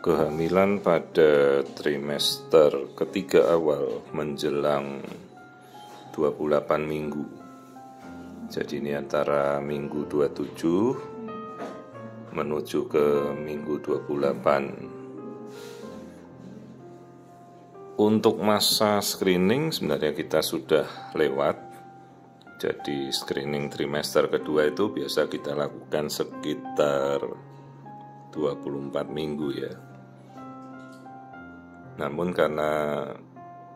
Kehamilan pada trimester ketiga awal menjelang 28 minggu. Jadi ini antara minggu 27 menuju ke minggu 28. Untuk masa screening sebenarnya kita sudah lewat. Jadi screening trimester kedua itu biasa kita lakukan sekitar 24 minggu ya. Namun karena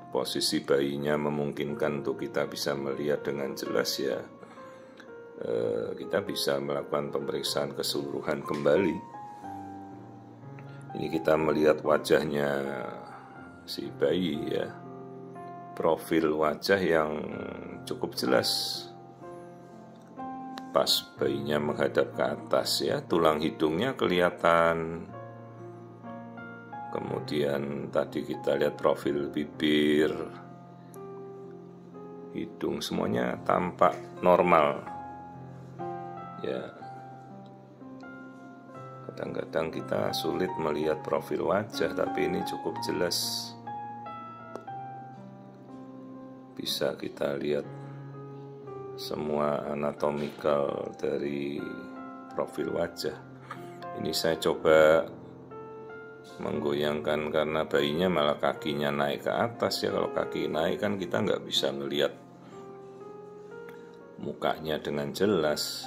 posisi bayinya memungkinkan untuk kita bisa melihat dengan jelas ya, kita bisa melakukan pemeriksaan keseluruhan kembali. Ini kita melihat wajahnya si bayi ya, profil wajah yang cukup jelas. Pas bayinya menghadap ke atas ya, tulang hidungnya kelihatan. Kemudian tadi kita lihat profil bibir, hidung, semuanya tampak normal. Ya, kadang-kadang kita sulit melihat profil wajah, tapi ini cukup jelas. Bisa kita lihat semua anatomikal dari profil wajah. Ini saya coba menggoyangkan karena bayinya malah kakinya naik ke atas ya. Kalau kaki naik kan kita nggak bisa melihat mukanya dengan jelas.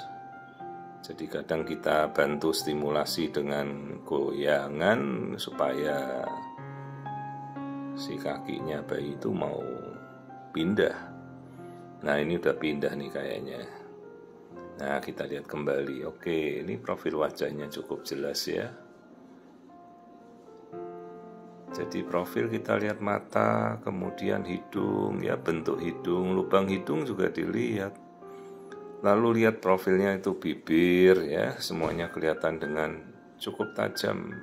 Jadi kadang kita bantu stimulasi dengan goyangan supaya si kakinya bayi itu mau pindah. Nah ini udah pindah nih kayaknya. Nah kita lihat kembali. Oke, ini profil wajahnya cukup jelas ya. Jadi profil kita lihat mata, kemudian hidung, ya bentuk hidung, lubang hidung juga dilihat. Lalu lihat profilnya itu bibir, ya semuanya kelihatan dengan cukup tajam.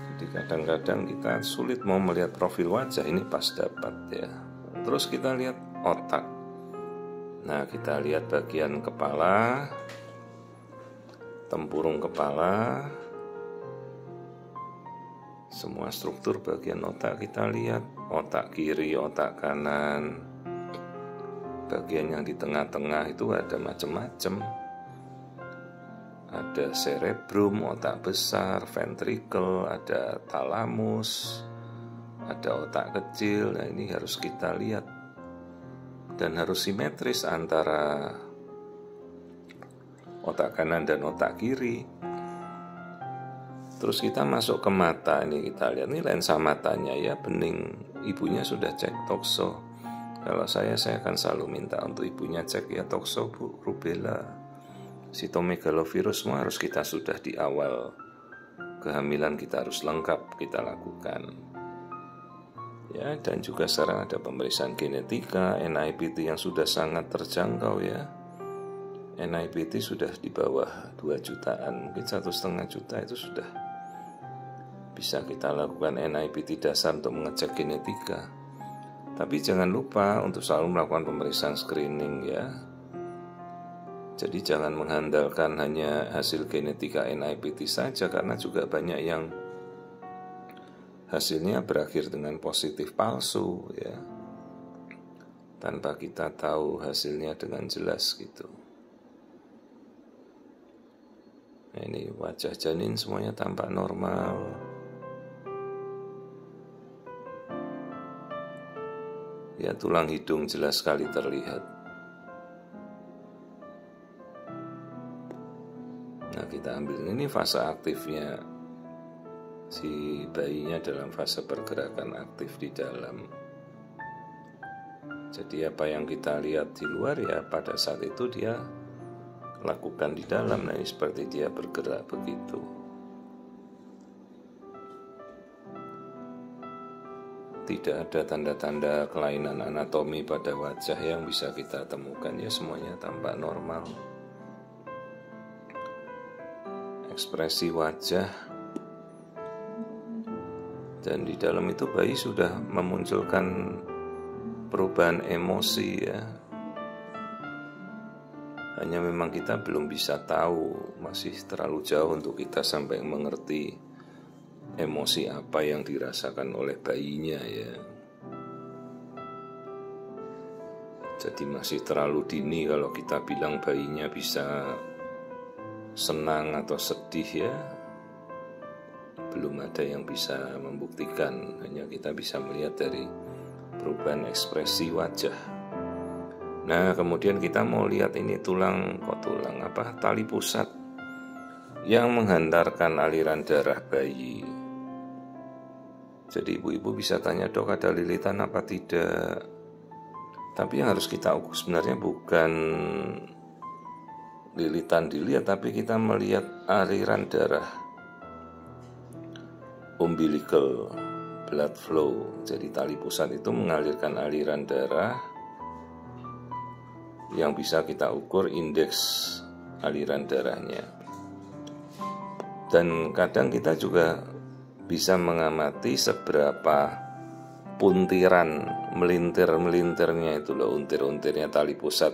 Jadi kadang-kadang kita sulit mau melihat profil wajah, ini pas dapat ya. Terus kita lihat otak. Nah kita lihat bagian kepala, tempurung kepala, semua struktur bagian otak kita lihat, otak kiri, otak kanan, bagian yang di tengah-tengah itu ada macam-macam. Ada cerebrum, otak besar, ventricle, ada thalamus, ada otak kecil. Nah ini harus kita lihat dan harus simetris antara otak kanan dan otak kiri. Terus kita masuk ke mata, ini kita lihat, ini lensa matanya ya, bening. Ibunya sudah cek tokso. Kalau saya akan selalu minta untuk ibunya cek ya tokso bu, rubella, sitomegalovirus, semua harus kita sudah di awal kehamilan kita harus lengkap kita lakukan. Ya, dan juga sekarang ada pemeriksaan genetika, NIPT yang sudah sangat terjangkau ya. NIPT sudah di bawah 2 jutaan, mungkin 1,5 juta itu sudah bisa kita lakukan NIPT dasar untuk mengecek genetika. Tapi jangan lupa untuk selalu melakukan pemeriksaan screening ya. Jadi jangan mengandalkan hanya hasil genetika NIPT saja, karena juga banyak yang hasilnya berakhir dengan positif palsu ya, tanpa kita tahu hasilnya dengan jelas gitu. Nah, ini wajah janin semuanya tampak normal. Ya tulang hidung jelas sekali terlihat. Nah kita ambil ini fase aktifnya si bayinya dalam fase pergerakan aktif di dalam. Jadi apa yang kita lihat di luar ya pada saat itu dia lakukan di dalam. Nah ini seperti dia bergerak begitu. Tidak ada tanda-tanda kelainan anatomi pada wajah yang bisa kita temukan ya, semuanya tampak normal. Ekspresi wajah, dan di dalam itu bayi sudah memunculkan perubahan emosi ya. Hanya memang kita belum bisa tahu, masih terlalu jauh untuk kita sampai mengerti emosi apa yang dirasakan oleh bayinya ya. Jadi masih terlalu dini kalau kita bilang bayinya bisa senang atau sedih ya. Belum ada yang bisa membuktikan, hanya kita bisa melihat dari perubahan ekspresi wajah. Nah, kemudian kita mau lihat ini tali pusat yang menghantarkan aliran darah bayi. Jadi ibu-ibu bisa tanya, dok ada lilitan apa tidak? Tapi yang harus kita ukur sebenarnya bukan lilitan dilihat, tapi kita melihat aliran darah, umbilical blood flow. Jadi tali pusat itu mengalirkan aliran darah yang bisa kita ukur indeks aliran darahnya. Dan kadang kita juga bisa mengamati seberapa puntiran melintirnya itu loh, untir-untirnya tali pusat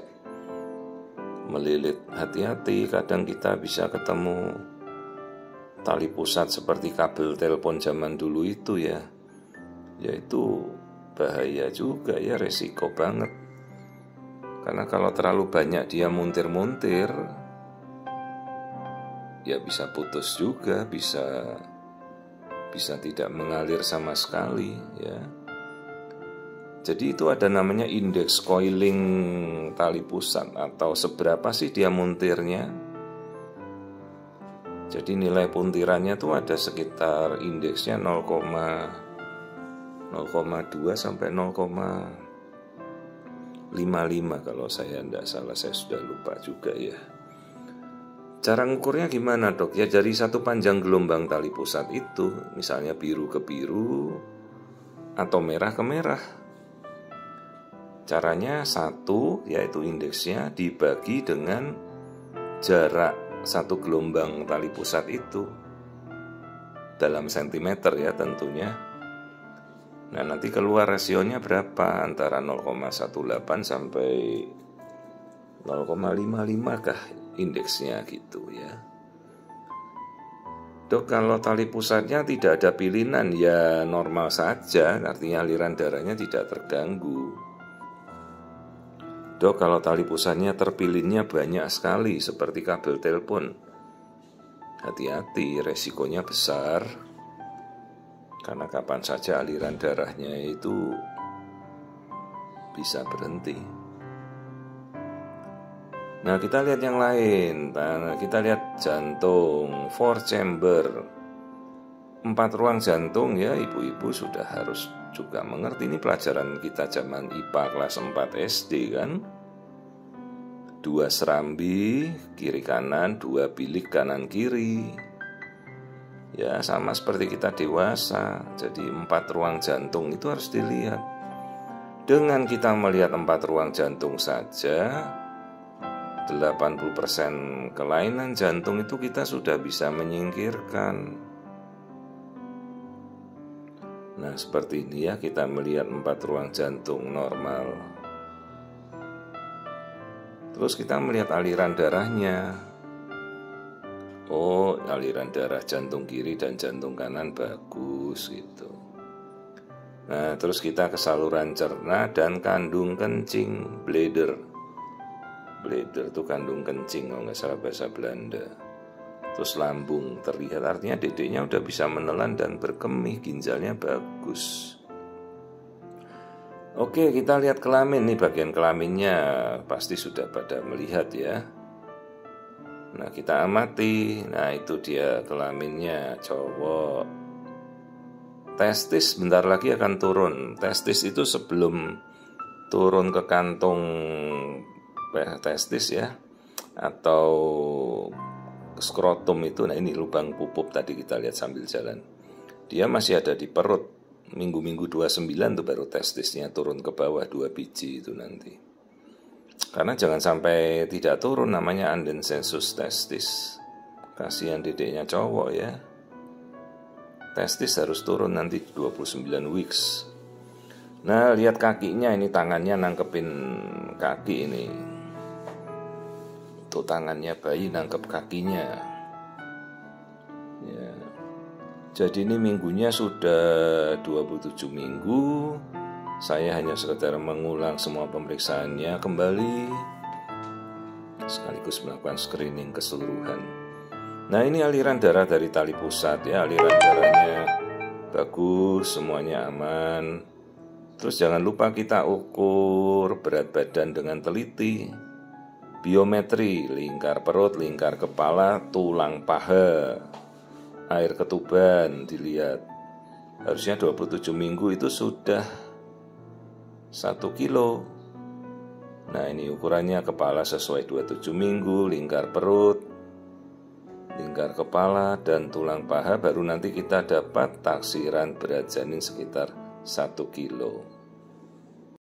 melilit. Hati-hati, kadang kita bisa ketemu tali pusat seperti kabel telepon zaman dulu itu ya. Yaitu bahaya juga ya, resiko banget. Karena kalau terlalu banyak dia muntir-muntir, ya bisa putus juga, bisa tidak mengalir sama sekali ya. Jadi itu ada namanya indeks coiling tali pusat, atau seberapa sih dia muntirnya. Jadi nilai puntirannya tuh ada sekitar indeksnya 0,2 sampai 0,55 kalau saya tidak salah, saya sudah lupa juga ya. Cara ngukurnya gimana dok? Ya dari satu panjang gelombang tali pusat itu, misalnya biru ke biru atau merah ke merah. Caranya satu, yaitu indeksnya dibagi dengan jarak satu gelombang tali pusat itu dalam sentimeter ya tentunya. Nah nanti keluar rasionya berapa, antara 0,18 sampai 0,55 kah indeksnya gitu ya. Dok kalau tali pusatnya tidak ada pilihan ya normal saja, artinya aliran darahnya tidak terganggu. Dok kalau tali pusatnya terpilihnya banyak sekali seperti kabel telepon, hati-hati, resikonya besar. Karena kapan saja aliran darahnya itu bisa berhenti. Nah kita lihat yang lain. Kita lihat jantung 4 chamber, 4 ruang jantung ya. Ibu-ibu sudah harus juga mengerti, ini pelajaran kita zaman IPA kelas 4 SD kan. 2 serambi kiri kanan, 2 bilik kanan kiri. Ya sama seperti kita dewasa. Jadi 4 ruang jantung itu harus dilihat. Dengan kita melihat 4 ruang jantung saja, 80% kelainan jantung itu kita sudah bisa menyingkirkan. Nah seperti ini ya, kita melihat 4 ruang jantung normal. Terus kita melihat aliran darahnya. Oh, aliran darah jantung kiri dan jantung kanan bagus gitu. Nah, terus kita ke saluran cerna dan kandung kencing, bladder. Bladder itu kandung kencing, kalau nggak salah bahasa Belanda. Terus lambung terlihat, artinya dedeknya udah bisa menelan dan berkemih, ginjalnya bagus. Oke, kita lihat kelamin nih, bagian kelaminnya pasti sudah pada melihat ya. Nah kita amati, nah itu dia kelaminnya cowok. Testis bentar lagi akan turun. Testis itu sebelum turun ke kantung testis ya, atau skrotum itu. Nah ini lubang pupuk tadi kita lihat sambil jalan. Dia masih ada di perut. Minggu-minggu 29 tuh baru testisnya turun ke bawah 2 biji itu nanti. Karena jangan sampai tidak turun, namanya undensensus testis. Kasihan dedeknya cowok ya. Testis harus turun nanti 29 weeks. Nah lihat kakinya, ini tangannya nangkepin kaki ini. tuh tangannya bayi nangkep kakinya. Ya. Jadi ini minggunya sudah 27 minggu. Saya hanya sekedar mengulang semua pemeriksaannya kembali, sekaligus melakukan screening keseluruhan. Nah, ini aliran darah dari tali pusat ya, aliran darahnya bagus, semuanya aman. Terus jangan lupa kita ukur berat badan dengan teliti. Biometri, lingkar perut, lingkar kepala, tulang paha, air ketuban dilihat. Harusnya 27 minggu itu sudah 1 kilo. Nah, ini ukurannya kepala sesuai 27 minggu, lingkar perut, lingkar kepala, dan tulang paha. Baru nanti kita dapat taksiran berat janin sekitar 1 kilo.